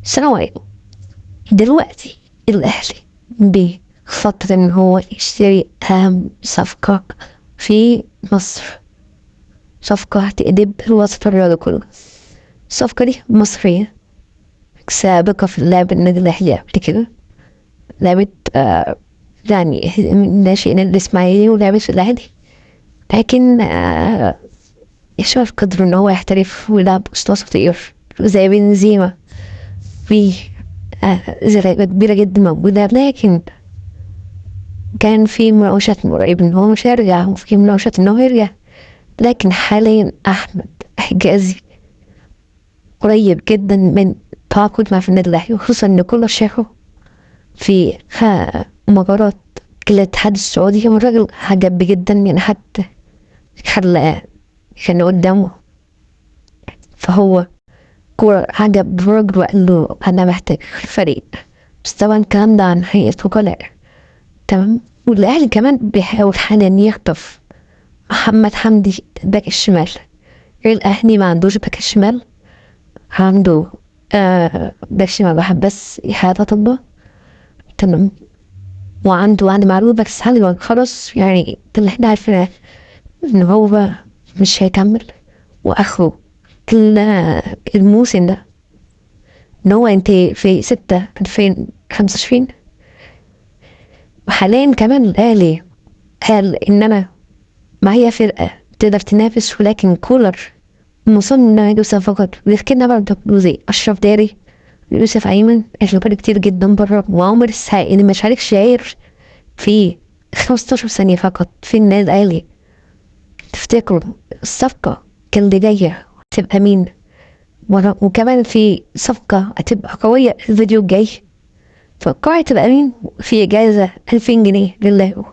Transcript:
السلام عليكم. دلوقتي الأهلي بخطط إن هو يشتري أهم صفقة في مصر، صفقة هتقلب الوسط الرياضي كله. الصفقة دي مصرية سابقة في اللعب النادي الأهلي قبل كده، لعبت يعني من ناشئين الإسماعيلي ولعبت في الأهلي، لكن يشوف قدر إن هو يحترف ويلعب وسط خطير زي بنزيما في زرقاء كبيرة جدا موجودة، لكن كان في مناوشات قريب ان هو مش هيرجع وفي مناوشات ان هو يرجع. لكن حاليا احمد حجازي قريب جدا من تعاقد مع في النادي الاهلي، وخصوصا ان كل شيخه في مباراة الاتحاد السعودي كان الراجل عجب جدا، يعني حتى خلى كان قدامه، فهو كورة عجب الراجل وقال له انا محتاج فريق. بس طبعا الكلام ده عن هيئة وكلاء، تمام. والاهلي كمان بيحاول حاليا يخطف محمد حمدي باك الشمال. الاهلي ما عندوش باك الشمال، عنده باك شمال واحد بس إحاطة الله، تمام. وعنده معلومة بس هل خلاص يعني اللي احنا عارفينه ان هو مش هيكمل، واخره كل الموسم ده ان هو ينتهي في 6/2025. وحاليا كمان الاهلي قال ان انا معايا فرقة تقدر تنافس، ولكن كولر مصمم انه يجيب صفقات ويذكرنا برضه زي اشرف داري، يوسف ايمن اللي بقى كتير جدا بره، وعمر السعي اللي ما شاركش شاير في 15 ثانية فقط في النادي الاهلي. تفتكروا الصفقة كان اللي جاية تبقى مين؟ وكمان في صفقة هتبقى قوية الفيديو الجاي، فكرت تبقى مين؟ في جايزة 2000 جنيه لله.